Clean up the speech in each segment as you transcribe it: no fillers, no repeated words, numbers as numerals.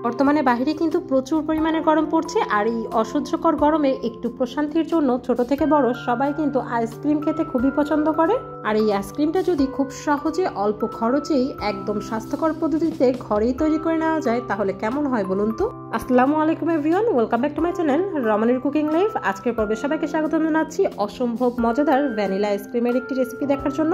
বর্তমানে বাহিরে কিন্তু প্রচুর পরিমাণে গরম পড়ছে, আর এই অসহ্যকর গরমে একটু প্রশান্তির জন্য ছোট থেকে বড় সবাই কিন্তু আইসক্রিম খেতে খুবই পছন্দ করে। আর এই আইসক্রিমটা যদি খুব সহজে অল্প খরচেই একদম স্বাস্থ্যকর পদ্ধতিতে ঘরেই তৈরি করে নেওয়া যায় তাহলে কেমন হয় বলুন তো। আসসালামু আলাইকুম everyone, welcome back to my channel রমণীর কুকিং লাইফ। আজকের পর্বে সবাইকে স্বাগত জানাচ্ছি অসম্ভব মজাদার ভ্যানিলা আইসক্রিমের একটি রেসিপি দেখার জন্য,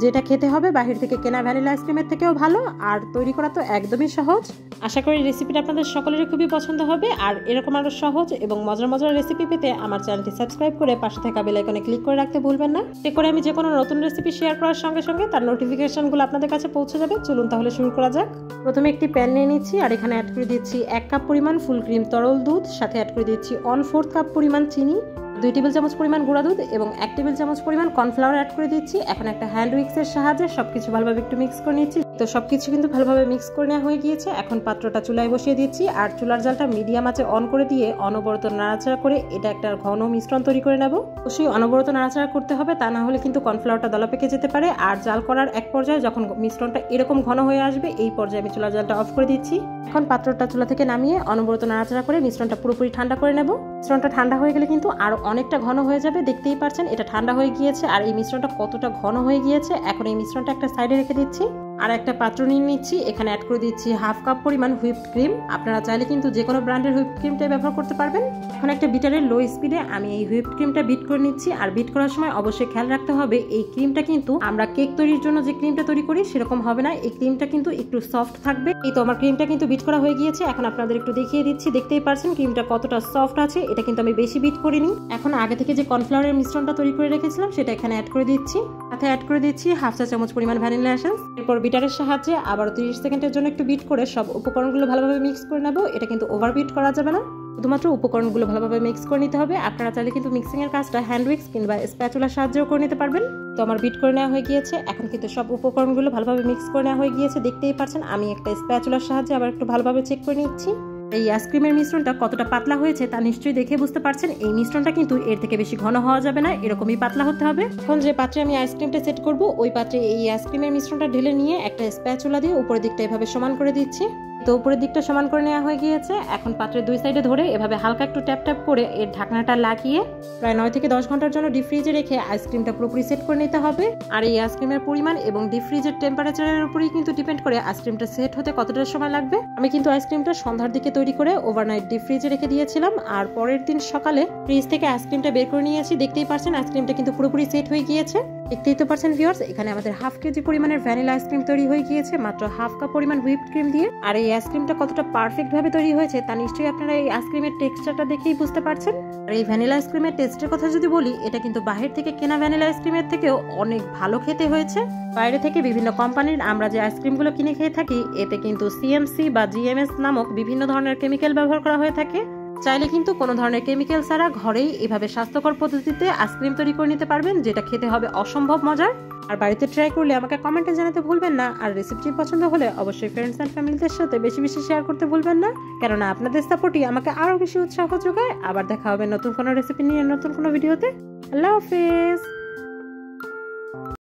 যেটা খেতে হবে বাহির থেকে কেনা ভ্যানিলা আইসক্রিমের থেকেও ভালো, আর তৈরি করা তো একদমই সহজ। আশা করি রেসিপিটা আপনাদের সকলেরই খুবই পছন্দ হবে। আর এরকম আরো সহজ এবং মজার মজার রেসিপি পেতে আমার চ্যানেলটি সাবস্ক্রাইব করে পাশে থাকা বেল আইকনে ক্লিক করে রাখতে ভুলবেন না। এতে করে আমি যে কোনো নতুন রেসিপি শেয়ার করার সঙ্গে সঙ্গে তার নোটিফিকেশনগুলো আপনাদের কাছে পৌঁছে যাবে। চলুন তাহলে শুরু করা যাক। প্রথমে একটি প্যান নিয়ে নিচ্ছি, আর এখানে অ্যাড করে দিচ্ছি 1 কাপ পরিমাণ ফুল ক্রিম তরল দুধ, সাথে অ্যাড করে দিচ্ছি 1/4 কাপ পরিমাণ চিনি, 2 টেবিল চামচ পরিমাণ গুঁড়া দুধ এবং 1 টেবিল চামচ পরিমাণ কর্নফ্লাওয়ার অ্যাড করে দিচ্ছি। এখন একটা হ্যান্ড উইক্সের সাহায্যে সবকিছু ভালোভাবে একটু মিক্স করে নিচ্ছি। তো সবকিছু কিন্তু ভালোভাবে মিক্স করে নেওয়া হয়ে গিয়েছে। এখন পাত্রটা চুলায় বসিয়ে দিচ্ছি, আর চুলার জালটা মিডিয়াম আঁচে অন করে দিয়ে অনবরত নাড়াচাড়া করে এটা একটা ঘন মিশ্রণ তৈরি করে নেব। অবশ্যই অনবরত নাড়াচাড়া করতে হবে, তা না হলে কিন্তু কর্নফ্লাওয়ারটা দলা পেকে যেতে পারে। আর জাল করার এক পর্যায়ে যখন মিশ্রণটা এরকম ঘন হয়ে আসবে, এই পর্যায়ে আমি চুলার জালটা অফ করে দিচ্ছি। এখন পাত্রটা চুলা থেকে নামিয়ে অনবরত নাড়াচাড়া করে মিশ্রণটা পুরোপুরি ঠান্ডা করে নেব। মিশ্রণটা ঠান্ডা হয়ে গেলে কিন্তু আরো অনেকটা ঘন হয়ে যাবে, দেখতেই পাচ্ছেন এটা ঠান্ডা হয়ে গিয়েছে। আর এই মিশ্রণটা কতটা ঘন হয়ে গিয়েছে। এখন এই মিশ্রণটা একটা সাইডে রেখে দিচ্ছি, আর একটা পাত্র নিয়ে নিচ্ছি। এখানে অ্যাড করে দিচ্ছি 1/2 কাপ পরিমাণ হুইপড ক্রিম। আপনারা চাইলে কিন্তু যে কোনো ব্র্যান্ডের হুইপড ক্রিমটাই ব্যবহার করতে পারবেন। এখন একটা বিটারের লো স্পিডে আমি এই হুইপড ক্রিমটা বিট করে নিচ্ছি। আর বিট করার সময় অবশ্যই খেয়াল রাখতে হবে এই ক্রিমটা কিন্তু আমরা কেক তৈরির জন্য যে ক্রিমটা তৈরি করি সেরকম হবে না, এই ক্রিমটা কিন্তু একটু সফট থাকবে। এই তো আমার ক্রিমটা কিন্তু বিট করা হয়ে গিয়েছে। এখন আপনাদের একটু দেখিয়ে দিচ্ছি, দেখতেই পারছেন ক্রিমটা কতটা সফট আছে। এটা কিন্তু আমি বেশি বিট করিনি। এখন আগে থেকে যে কর্নফ্লাওয়ারের মিশ্রণটা তৈরি করে রেখেছিলাম সেটা এখানে অ্যাড করে দিচ্ছি, সাথে অ্যাড করে দিচ্ছি 1/2 চা চামচ পরিমাণ ভ্যানিলা এসেন্স। এরপর বিটারের সাহায্যে আবার 30 সেকেন্ডের জন্য একটু বিট করে সব উপকরণগুলো ভালোভাবে মিক্স করে নেব। এটা কিন্তু ওভার বিট করা যাবে না, শুধুমাত্র উপকরণগুলো ভালোভাবে মিক্স করে নিতে হবে। আপনারা চাইলে কিন্তু মিক্সিং এর কাজটা হ্যান্ড উইক্স কিংবা স্প্যাচুলার সাহায্যেও করে নিতে পারবেন। তো আমার বিট করে নেওয়া হয়ে গিয়েছে। এখন কিন্তু সব উপকরণগুলো ভালোভাবে মিক্স করে নেওয়া হয়ে গিয়েছে, দেখতেই পাচ্ছেন। আমি একটা স্প্যাচুলার সাহায্যে আবার একটু ভালোভাবে চেক করে নিচ্ছি এই আইসক্রিমের মিশ্রণটা কতটা পাতলা হয়েছে তা নিশ্চয়ই দেখে বুঝতে পারছেন। এই মিশ্রণটা কিন্তু এর থেকে বেশি ঘন হওয়া যাবে না, এরকমই পাতলা হতে হবে। এখন যে পাত্রে আমি আইসক্রিমটা সেট করব ওই পাত্রে এই আইসক্রিমের মিশ্রণটা ঢেলে নিয়ে একটা স্প্যাচুলা দিয়ে উপরের দিকটা এভাবে সমান করে দিচ্ছি। তো উপরের দিকটা সমান করে নেওয়া হয়ে গিয়েছে। এখন পাত্রের দুই সাইডে ধরে এভাবে হালকা একটু ট্যাপ ট্যাপ করে এর ঢাকনাটা লাগিয়ে প্রায় 9 থেকে 10 ঘন্টার জন্য ডিপ ফ্রিজে রেখে আইসক্রিমটা পুরোপুরি সেট করে নিতে হবে। আর এই আইসক্রিমের পরিমাণ এবং ডিপ ফ্রিজের টেম্পারেচারের উপরেই কিন্তু ডিপেন্ড করে আইসক্রিমটা সেট হতে কতটা সময় লাগবে। আমি কিন্তু আইসক্রিমটা সন্ধ্যার দিকে তৈরি করে ওভারনাইট ডিপ ফ্রিজে রেখে দিয়েছিলাম, আর পরের দিন সকালে ফ্রিজ থেকে আইসক্রিমটা বের করে নিয়েছি। দেখতেই পাচ্ছেন আইসক্রিমটা কিন্তু পুরোপুরি সেট হয়ে গিয়েছে। দেখতেই তো পাচ্ছেন ভিউয়ার্স, এখানে আমাদের 1/2 কেজি পরিমাণের ভ্যানিলা আইসক্রিম তৈরি হয়ে গিয়েছে মাত্র 1/2 কাপ পরিমাণ হুইপড ক্রিম দিয়ে। আর এই আইসক্রিমটা কতটা পারফেক্ট ভাবে তৈরি হয়েছে তা নিশ্চয়ই আপনারা এই আইসক্রিমের টেক্সচারটা দেখেই বুঝতে পারছেন। আর এই ভ্যানিলা আইসক্রিমের টেস্টের কথা যদি বলি, এটা কিন্তু বাহির থেকে কেনা ভ্যানিলা আইসক্রিমের থেকেও অনেক ভালো খেতে হয়েছে। বাইরে থেকে বিভিন্ন কোম্পানির আমরা যে আইসক্রিমগুলো কিনে খেয়ে থাকি এতে কিন্তু সিএমসি বা জিএমএস নামক বিভিন্ন ধরনের কেমিক্যাল ব্যবহার করা হয়ে থাকে। চাইলে কিন্তু কোনো ধরনের কেমিক্যাল ছাড়া ঘরেই এভাবে স্বাস্থ্যকর পদ্ধতিতে আইসক্রিম তৈরি করে নিতে পারবেন, যেটা খেতে হবে অসম্ভব মজার। আর বাড়িতে ট্রাই করলে আমাকে কমেন্টে জানাতে ভুলবেন না। আর রেসিপিটি পছন্দ হলে অবশ্যই ফ্রেন্ডস অ্যান্ড ফ্যামিলিদের সাথে বেশি বেশি শেয়ার করতে ভুলবেন না, কেননা আপনাদের সাপোর্টই আমাকে আরো বেশি উৎসাহ যোগায়। আবার দেখা হবে নতুন কোনো রেসিপি নিয়ে নতুন কোনো ভিডিওতে। আল্লাহ হাফেজ।